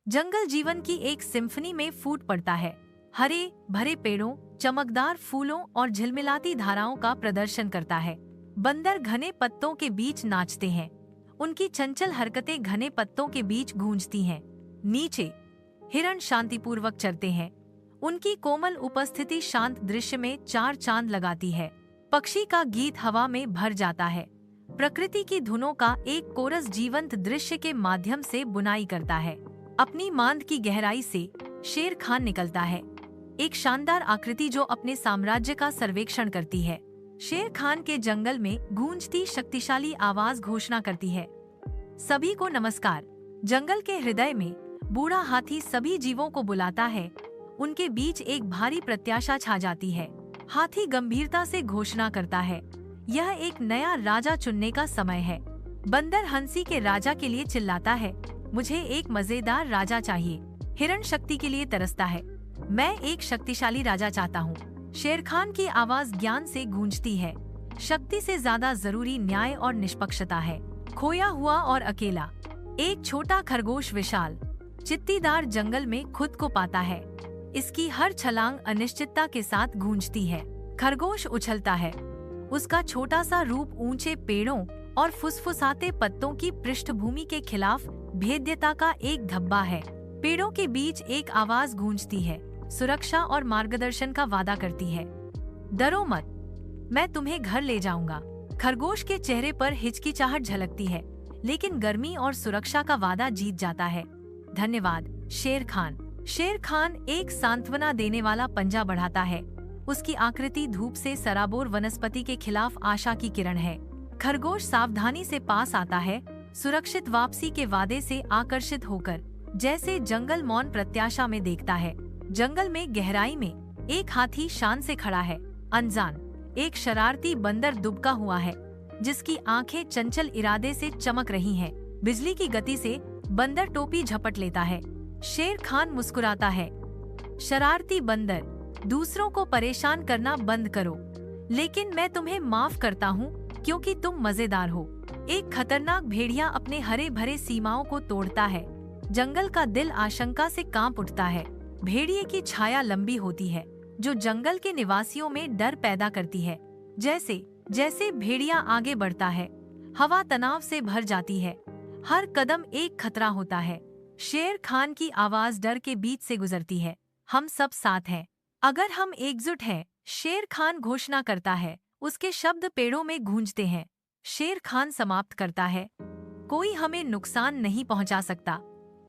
जंगल जीवन की एक सिम्फनी में फूट पड़ता है। हरे भरे पेड़ों, चमकदार फूलों और झिलमिलाती धाराओं का प्रदर्शन करता है। बंदर घने पत्तों के बीच नाचते हैं। उनकी चंचल हरकतें घने पत्तों के बीच गूंजती हैं। नीचे हिरण शांतिपूर्वक चरते हैं। उनकी कोमल उपस्थिति शांत दृश्य में चार चांद लगाती है। पक्षी का गीत हवा में भर जाता है। प्रकृति की धुनों का एक कोरस जीवंत दृश्य के माध्यम से बुनाई करता है। अपनी मांद की गहराई से शेर खान निकलता है, एक शानदार आकृति जो अपने साम्राज्य का सर्वेक्षण करती है। शेर खान के जंगल में गूंजती शक्तिशाली आवाज घोषणा करती है, सभी को नमस्कार। जंगल के हृदय में बूढ़ा हाथी सभी जीवों को बुलाता है। उनके बीच एक भारी प्रत्याशा छा जाती है। हाथी गंभीरता से घोषणा करता है, यह एक नया राजा चुनने का समय है। बंदर हंसी के राजा के लिए चिल्लाता है, मुझे एक मजेदार राजा चाहिए। हिरण शक्ति के लिए तरसता है, मैं एक शक्तिशाली राजा चाहता हूँ। शेर खान की आवाज ज्ञान से गूंजती है, शक्ति से ज्यादा जरूरी न्याय और निष्पक्षता है। खोया हुआ और अकेला। एक छोटा खरगोश विशाल चित्तीदार जंगल में खुद को पाता है। इसकी हर छलांग अनिश्चितता के साथ गूंजती है। खरगोश उछलता है, उसका छोटा सा रूप ऊंचे पेड़ों और फुसफुसाते पत्तों की पृष्ठभूमि के खिलाफ भेद्यता का एक धब्बा है। पेड़ों के बीच एक आवाज गूंजती है, सुरक्षा और मार्गदर्शन का वादा करती है। डरो मत, मैं तुम्हें घर ले जाऊंगा। खरगोश के चेहरे पर हिचकिचाहट झलकती है, लेकिन गर्मी और सुरक्षा का वादा जीत जाता है। धन्यवाद शेर खान। शेर खान एक सांत्वना देने वाला पंजा बढ़ाता है। उसकी आकृति धूप से सराबोर वनस्पति के खिलाफ आशा की किरण है। खरगोश सावधानी से पास आता है, सुरक्षित वापसी के वादे से आकर्षित होकर, जैसे जंगल मौन प्रत्याशा में देखता है। जंगल में गहराई में एक हाथी शान से खड़ा है, अनजान। एक शरारती बंदर दुबका हुआ है, जिसकी आंखें चंचल इरादे से चमक रही हैं। बिजली की गति से बंदर टोपी झपट लेता है। शेर खान मुस्कुराता है, शरारती बंदर, दूसरों को परेशान करना बंद करो, लेकिन मैं तुम्हें माफ करता हूँ क्योंकि तुम मजेदार हो। एक खतरनाक भेड़िया अपने हरे भरे सीमाओं को तोड़ता है। जंगल का दिल आशंका से कांप उठता है। भेड़िए की छाया लंबी होती है, जो जंगल के निवासियों में डर पैदा करती है। जैसे जैसे भेड़िया आगे बढ़ता है, हवा तनाव से भर जाती है। हर कदम एक खतरा होता है। शेर खान की आवाज डर के बीच से गुजरती है, हम सब साथ हैं, अगर हम एकजुट हैं। शेर खान घोषणा करता है, उसके शब्द पेड़ों में गूंजते हैं। शेर खान समाप्त करता है, कोई हमें नुकसान नहीं पहुंचा सकता।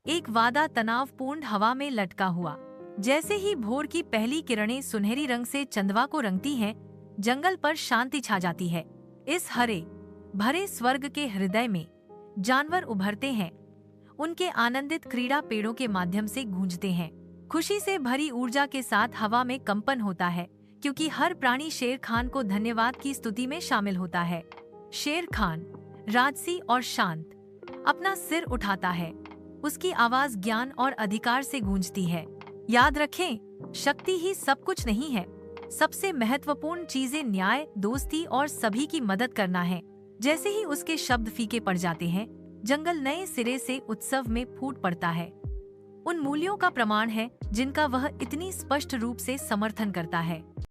एक वादा तनावपूर्ण हवा में लटका हुआ। जैसे ही भोर की पहली किरणें सुनहरी रंग से चंदवा को रंगती हैं, जंगल पर शांति छा जाती है। इस हरे भरे स्वर्ग के हृदय में जानवर उभरते हैं। उनके आनंदित क्रीड़ा पेड़ों के माध्यम से गूंजते हैं। खुशी से भरी ऊर्जा के साथ हवा में कंपन होता है, क्योंकि हर प्राणी शेर खान को धन्यवाद की स्तुति में शामिल होता है। शेर खान राजसी और शांत अपना सिर उठाता है। उसकी आवाज ज्ञान और अधिकार से गूंजती है। याद रखें, शक्ति ही सब कुछ नहीं है। सबसे महत्वपूर्ण चीजें न्याय, दोस्ती और सभी की मदद करना है। जैसे ही उसके शब्द फीके पड़ जाते हैं, जंगल नए सिरे से उत्सव में फूट पड़ता है। उन मूल्यों का प्रमाण है जिनका वह इतनी स्पष्ट रूप से समर्थन करता है।